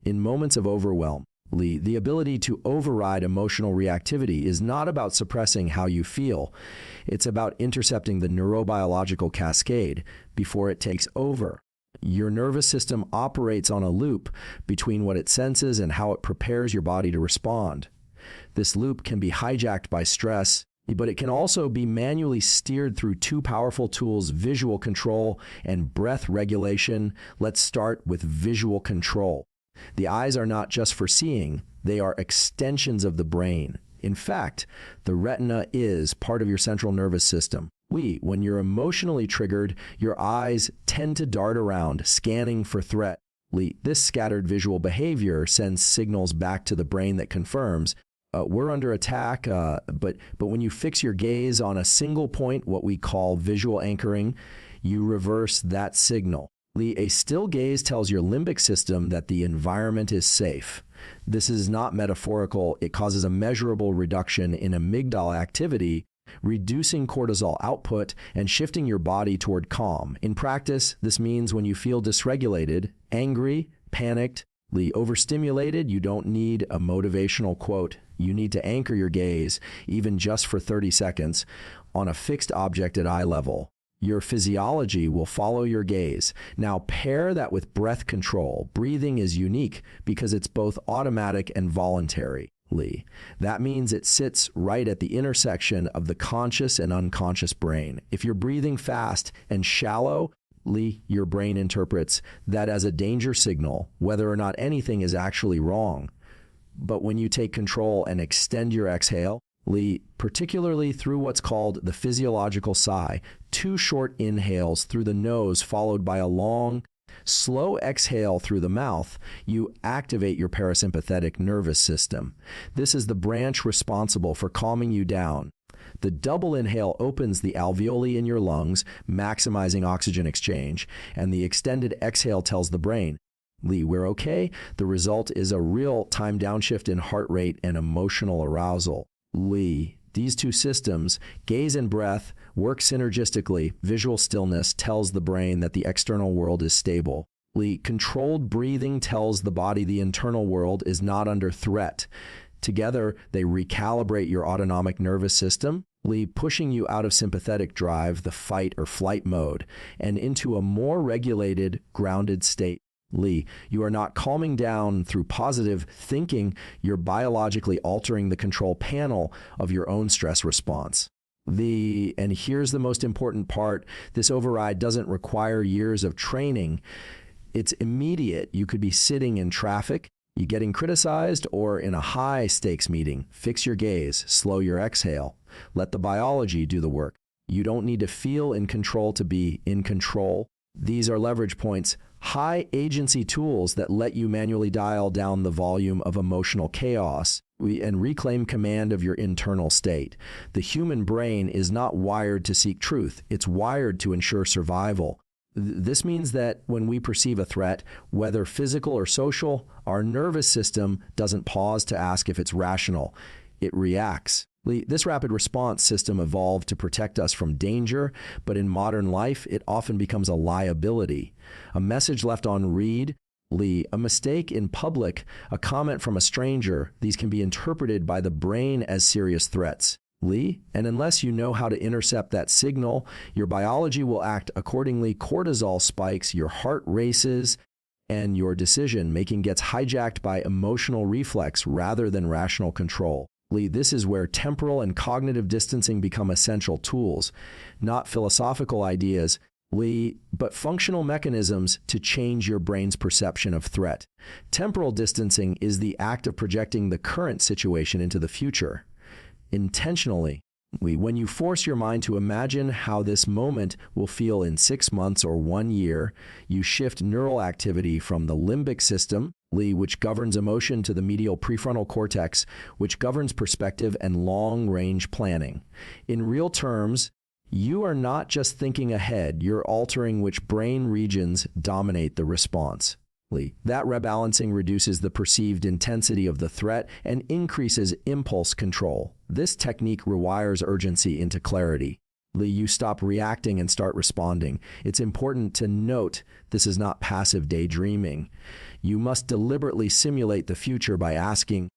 In moments of overwhelm, Lee, the ability to override emotional reactivity is not about suppressing how you feel. It's about intercepting the neurobiological cascade before it takes over. Your nervous system operates on a loop between what it senses and how it prepares your body to respond. This loop can be hijacked by stress, but it can also be manually steered through two powerful tools, visual control and breath regulation. Let's start with visual control. The eyes are not just for seeing, they are extensions of the brain. In fact, the retina is part of your central nervous system. When you're emotionally triggered, your eyes tend to dart around, scanning for threat. This scattered visual behavior sends signals back to the brain that confirms, we're under attack, but when you fix your gaze on a single point, what we call visual anchoring, you reverse that signal. A still gaze tells your limbic system that the environment is safe. This is not metaphorical. It causes a measurable reduction in amygdala activity, reducing cortisol output and shifting your body toward calm. In practice, this means when you feel dysregulated, angry, panicked, overstimulated, you don't need a motivational quote. You need to anchor your gaze, even just for 30 seconds, on a fixed object at eye level. Your physiology will follow your gaze. Now pair that with breath control. Breathing is unique because it's both automatic and voluntary. That means it sits right at the intersection of the conscious and unconscious brain. If you're breathing fast and shallow, your brain interprets that as a danger signal, whether or not anything is actually wrong. But when you take control and extend your exhale, particularly through what's called the physiological sigh, 2 short inhales through the nose followed by a long, slow exhale through the mouth, you activate your parasympathetic nervous system. This is the branch responsible for calming you down. The double inhale opens the alveoli in your lungs, maximizing oxygen exchange, and the extended exhale tells the brain, we're okay. The result is a real time downshift in heart rate and emotional arousal. These two systems, gaze and breath, work synergistically. Visual stillness tells the brain that the external world is stable. Controlled breathing tells the body the internal world is not under threat. Together, they recalibrate your autonomic nervous system, pushing you out of sympathetic drive, the fight or flight mode, and into a more regulated, grounded state. You are not calming down through positive thinking, you're biologically altering the control panel of your own stress response. And here's the most important part, this override doesn't require years of training. It's immediate. You could be sitting in traffic, you getting criticized, or in a high stakes meeting. Fix your gaze, slow your exhale. Let the biology do the work. You don't need to feel in control to be in control. These are leverage points, high agency tools that let you manually dial down the volume of emotional chaos and reclaim command of your internal state. The human brain is not wired to seek truth. It's wired to ensure survival. This means that when we perceive a threat, whether physical or social, our nervous system doesn't pause to ask if it's rational. It reacts. This rapid response system evolved to protect us from danger, but in modern life, it often becomes a liability. A message left on read, a mistake in public, a comment from a stranger, these can be interpreted by the brain as serious threats. And unless you know how to intercept that signal, your biology will act accordingly. Cortisol spikes, your heart races, and your decision-making gets hijacked by emotional reflex rather than rational control. This is where temporal and cognitive distancing become essential tools, not philosophical ideas, but functional mechanisms to change your brain's perception of threat. Temporal distancing is the act of projecting the current situation into the future. Intentionally, when you force your mind to imagine how this moment will feel in 6 months or 1 year, you shift neural activity from the limbic system, which governs emotion, to the medial prefrontal cortex, which governs perspective and long-range planning. In real terms, you are not just thinking ahead, you're altering which brain regions dominate the response. That rebalancing reduces the perceived intensity of the threat and increases impulse control. This technique rewires urgency into clarity. Lee, you stop reacting and start responding. It's important to note this is not passive daydreaming. You must deliberately simulate the future by asking,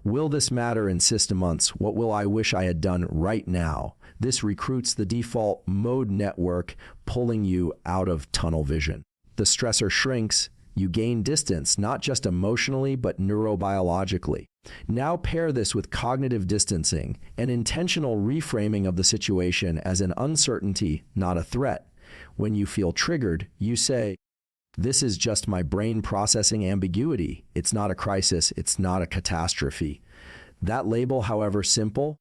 will this matter in 6 months? What will I wish I had done right now? This recruits the default mode network, pulling you out of tunnel vision. The stressor shrinks. You gain distance, not just emotionally, but neurobiologically. Now pair this with cognitive distancing, an intentional reframing of the situation as an uncertainty, not a threat. When you feel triggered, you say, this is just my brain processing ambiguity. It's not a crisis. It's not a catastrophe. That label, however simple,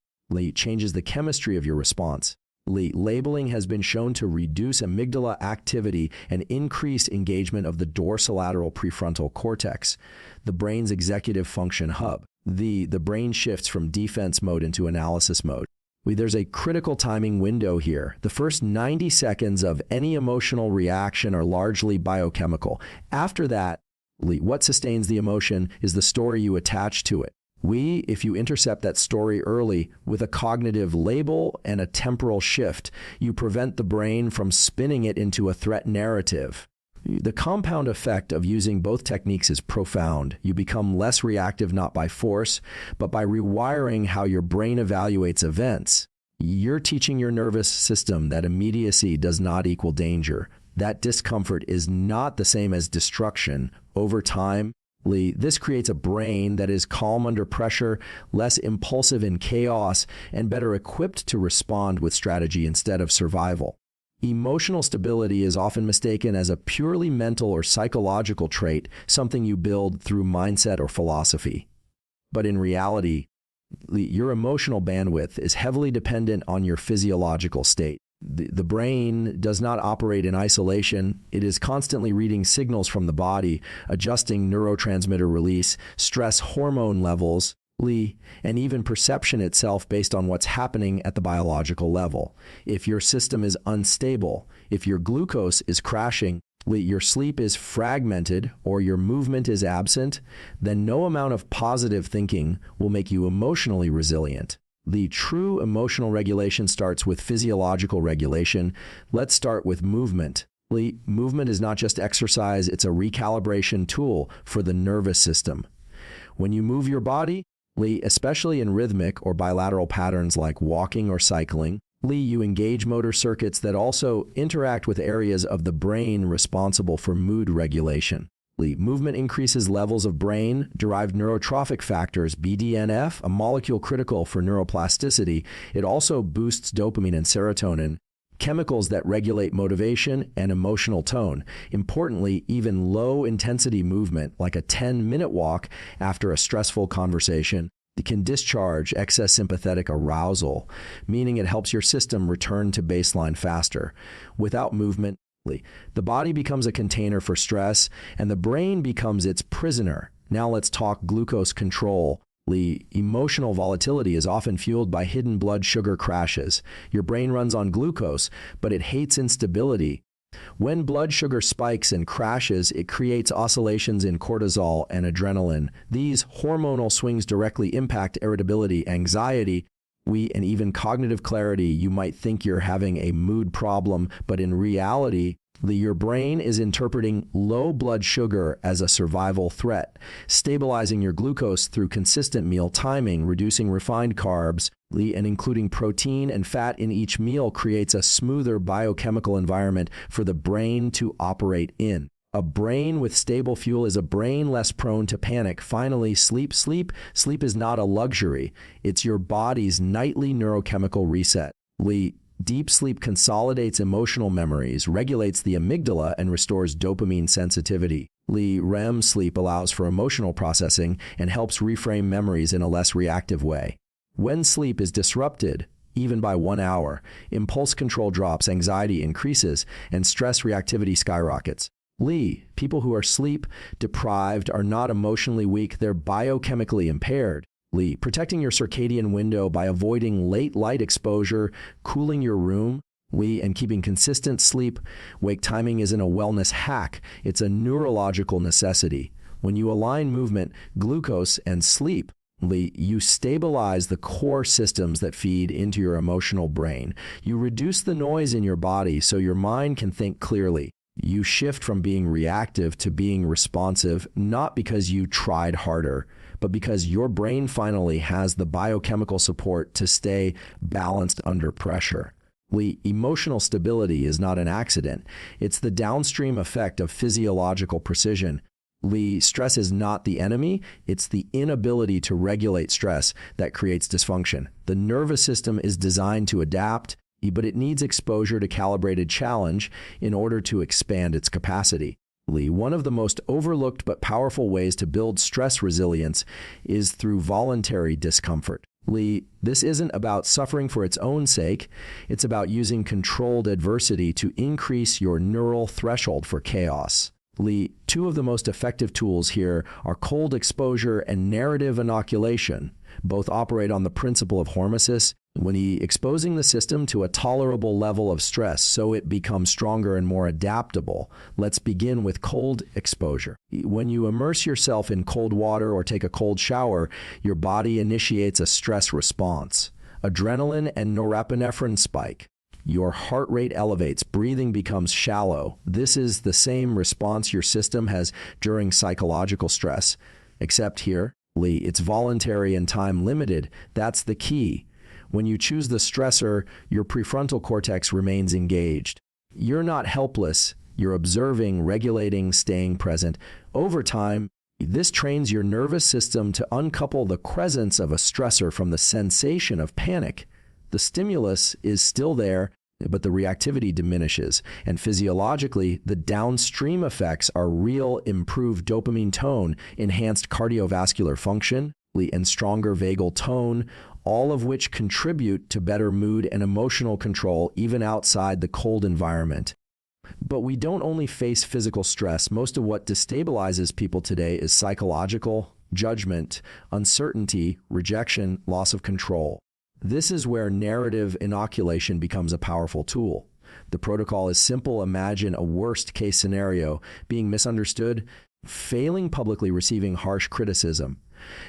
changes the chemistry of your response. Labeling has been shown to reduce amygdala activity and increase engagement of the dorsolateral prefrontal cortex, the brain's executive function hub. The brain shifts from defense mode into analysis mode. There's a critical timing window here. The first 90 seconds of any emotional reaction are largely biochemical. After that, what sustains the emotion is the story you attach to it. If you intercept that story early with a cognitive label and a temporal shift, you prevent the brain from spinning it into a threat narrative. The compound effect of using both techniques is profound. You become less reactive not by force, but by rewiring how your brain evaluates events. You're teaching your nervous system that immediacy does not equal danger. That discomfort is not the same as destruction. Over time, this creates a brain that is calm under pressure, less impulsive in chaos, and better equipped to respond with strategy instead of survival. Emotional stability is often mistaken as a purely mental or psychological trait, something you build through mindset or philosophy. But in reality, your emotional bandwidth is heavily dependent on your physiological state. The brain does not operate in isolation. It is constantly reading signals from the body, adjusting neurotransmitter release, stress hormone levels, and even perception itself based on what's happening at the biological level. If your system is unstable, if your glucose is crashing, your sleep is fragmented, or your movement is absent, then no amount of positive thinking will make you emotionally resilient. The true emotional regulation starts with physiological regulation. Let's start with movement. Movement is not just exercise, it's a recalibration tool for the nervous system. When you move your body, especially in rhythmic or bilateral patterns like walking or cycling, you engage motor circuits that also interact with areas of the brain responsible for mood regulation. Movement increases levels of brain-derived neurotrophic factors, BDNF, a molecule critical for neuroplasticity. It also boosts dopamine and serotonin, chemicals that regulate motivation and emotional tone. Importantly, even low-intensity movement, like a 10-minute walk after a stressful conversation, can discharge excess sympathetic arousal, meaning it helps your system return to baseline faster. Without movement, the body becomes a container for stress, and the brain becomes its prisoner. Now let's talk glucose control. Emotional volatility is often fueled by hidden blood sugar crashes. Your brain runs on glucose, but it hates instability. When blood sugar spikes and crashes, it creates oscillations in cortisol and adrenaline. These hormonal swings directly impact irritability, anxiety, and even cognitive clarity. You might think you're having a mood problem, but in reality, your brain is interpreting low blood sugar as a survival threat. Stabilizing your glucose through consistent meal timing, reducing refined carbs, and including protein and fat in each meal creates a smoother biochemical environment for the brain to operate in. A brain with stable fuel is a brain less prone to panic. Finally, sleep. Sleep is not a luxury. It's your body's nightly neurochemical reset. Deep sleep consolidates emotional memories, regulates the amygdala, and restores dopamine sensitivity. REM sleep allows for emotional processing and helps reframe memories in a less reactive way. When sleep is disrupted, even by 1 hour, impulse control drops, anxiety increases, and stress reactivity skyrockets. People who are sleep deprived are not emotionally weak, they're biochemically impaired. Protecting your circadian window by avoiding late light exposure, cooling your room, and keeping consistent sleep-wake timing isn't a wellness hack, it's a neurological necessity. When you align movement, glucose, and sleep, Lee, you stabilize the core systems that feed into your emotional brain. You reduce the noise in your body so your mind can think clearly. You shift from being reactive to being responsive, not because you tried harder, but because your brain finally has the biochemical support to stay balanced under pressure. Lee, emotional stability is not an accident. It's the downstream effect of physiological precision. Lee, stress is not the enemy. It's the inability to regulate stress that creates dysfunction. The nervous system is designed to adapt, but it needs exposure to calibrated challenge in order to expand its capacity. Lee, one of the most overlooked but powerful ways to build stress resilience is through voluntary discomfort. Lee, this isn't about suffering for its own sake. It's about using controlled adversity to increase your neural threshold for chaos. Lee, two of the most effective tools here are cold exposure and narrative inoculation. Both operate on the principle of hormesis, exposing the system to a tolerable level of stress so it becomes stronger and more adaptable. Let's begin with cold exposure. When you immerse yourself in cold water or take a cold shower, your body initiates a stress response. Adrenaline and norepinephrine spike. Your heart rate elevates, breathing becomes shallow. This is the same response your system has during psychological stress, except here, Lee, it's voluntary and time limited. That's the key. When you choose the stressor, your prefrontal cortex remains engaged. You're not helpless. You're observing, regulating, staying present. Over time, this trains your nervous system to uncouple the presence of a stressor from the sensation of panic. The stimulus is still there, but the reactivity diminishes. And physiologically, the downstream effects are real improved dopamine tone, enhanced cardiovascular function, and stronger vagal tone, all of which contribute to better mood and emotional control even outside the cold environment. But we don't only face physical stress. Most of what destabilizes people today is psychological, judgment, uncertainty, rejection, loss of control. This is where narrative inoculation becomes a powerful tool. The protocol is simple. Imagine a worst-case scenario, being misunderstood, failing publicly, receiving harsh criticism.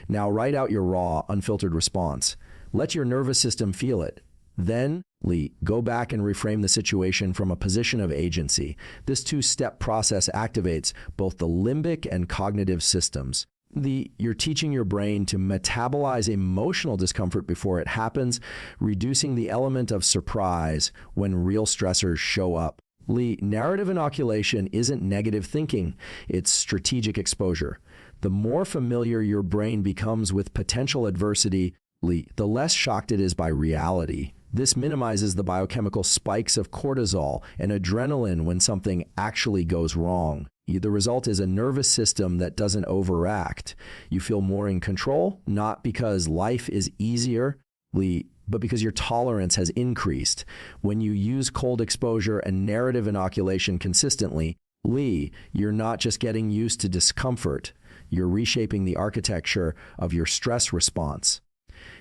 Now write out your raw, unfiltered response. Let your nervous system feel it. Then, Lee, go back and reframe the situation from a position of agency. This two-step process activates both the limbic and cognitive systems. You're teaching your brain to metabolize emotional discomfort before it happens, reducing the element of surprise when real stressors show up. Lee, narrative inoculation isn't negative thinking, it's strategic exposure. The more familiar your brain becomes with potential adversity, Lee, the less shocked it is by reality. This minimizes the biochemical spikes of cortisol and adrenaline when something actually goes wrong. The result is a nervous system that doesn't overact. You feel more in control, not because life is easier, but because your tolerance has increased. When you use cold exposure and narrative inoculation consistently, Lee, you're not just getting used to discomfort. You're reshaping the architecture of your stress response.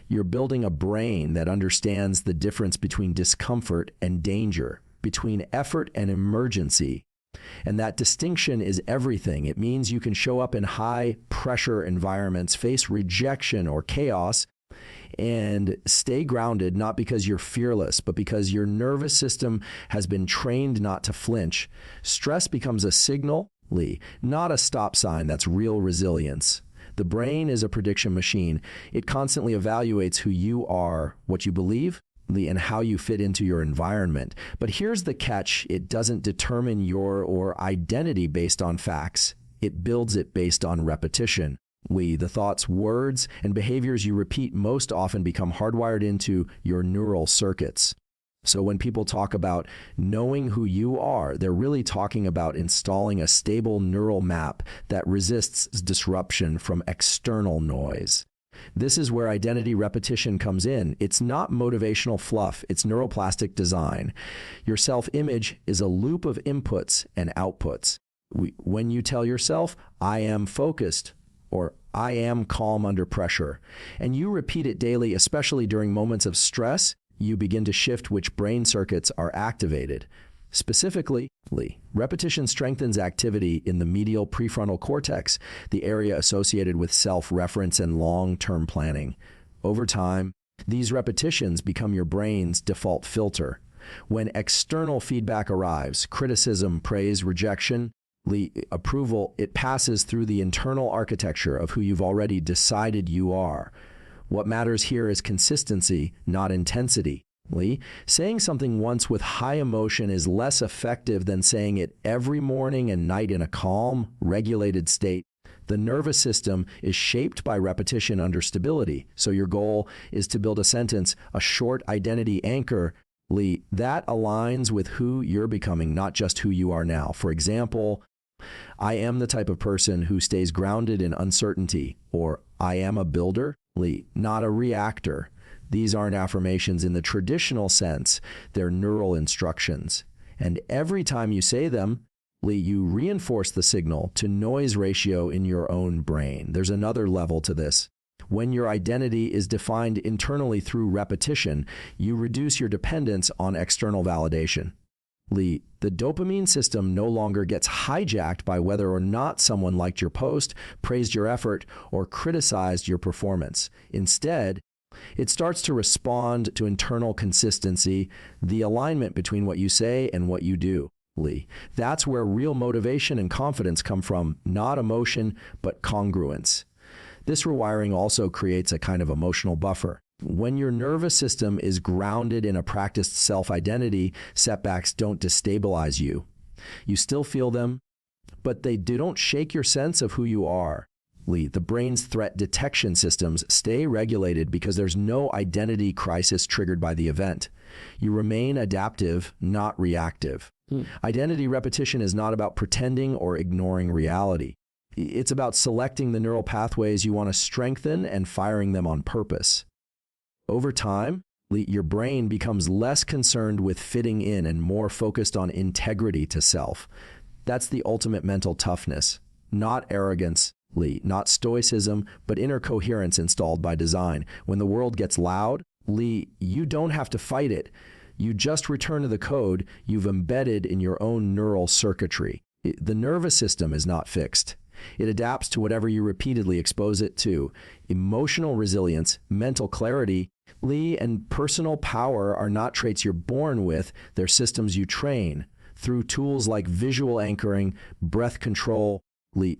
You're building a brain that understands the difference between discomfort and danger, between effort and emergency. And that distinction is everything. It means you can show up in high-pressure environments, face rejection or chaos, and stay grounded, not because you're fearless, but because your nervous system has been trained not to flinch. Stress becomes a signal, Lee, not a stop sign. That's real resilience. The brain is a prediction machine. It constantly evaluates who you are, what you believe, and how you fit into your environment. But here's the catch. It doesn't determine your identity based on facts. It builds it based on repetition. The thoughts, words, and behaviors you repeat most often become hardwired into your neural circuits. So when people talk about knowing who you are, they're really talking about installing a stable neural map that resists disruption from external noise. This is where identity repetition comes in. It's not motivational fluff, it's neuroplastic design. Your self-image is a loop of inputs and outputs. When you tell yourself, I am focused, or I am calm under pressure, and you repeat it daily, especially during moments of stress, you begin to shift which brain circuits are activated. Specifically, repetition strengthens activity in the medial prefrontal cortex, the area associated with self-reference and long-term planning. Over time, these repetitions become your brain's default filter. When external feedback arrives, criticism, praise, rejection, approval, it passes through the internal architecture of who you've already decided you are. What matters here is consistency, not intensity. Saying something once with high emotion is less effective than saying it every morning and night in a calm, regulated state. The nervous system is shaped by repetition under stability. So your goal is to build a sentence, a short identity anchor, that aligns with who you're becoming, not just who you are now. For example, I am the type of person who stays grounded in uncertainty, or I am a builder, not a reactor. These aren't affirmations in the traditional sense, they're neural instructions. And every time you say them, you reinforce the signal to noise ratio in your own brain. There's another level to this. When your identity is defined internally through repetition, you reduce your dependence on external validation. The dopamine system no longer gets hijacked by whether or not someone liked your post, praised your effort, or criticized your performance. Instead, it starts to respond to internal consistency, the alignment between what you say and what you do. That's where real motivation and confidence come from, not emotion, but congruence. This rewiring also creates a kind of emotional buffer. When your nervous system is grounded in a practiced self-identity, setbacks don't destabilize you. You still feel them, but they don't shake your sense of who you are. The brain's threat detection systems stay regulated because there's no identity crisis triggered by the event. You remain adaptive, not reactive. Identity repetition is not about pretending or ignoring reality. It's about selecting the neural pathways you want to strengthen and firing them on purpose. Over time, your brain becomes less concerned with fitting in and more focused on integrity to self. That's the ultimate mental toughness, not arrogance, not stoicism, but inner coherence installed by design. When the world gets loud, you don't have to fight it. You just return to the code you've embedded in your own neural circuitry. The nervous system is not fixed. It adapts to whatever you repeatedly expose it to. Emotional resilience, mental clarity, and personal power are not traits you're born with, they're systems you train. Through tools like visual anchoring, breath control,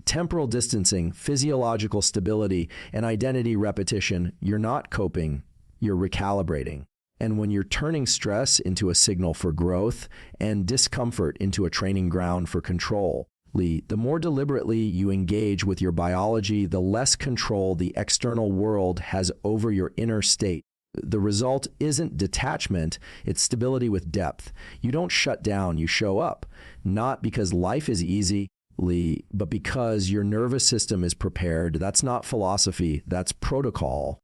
temporal distancing, physiological stability, and identity repetition, you're not coping, you're recalibrating. And when you're turning stress into a signal for growth and discomfort into a training ground for control, the more deliberately you engage with your biology, the less control the external world has over your inner state. The result isn't detachment, it's stability with depth. You don't shut down, you show up. Not because life is easy, but because your nervous system is prepared. That's not philosophy, that's protocol.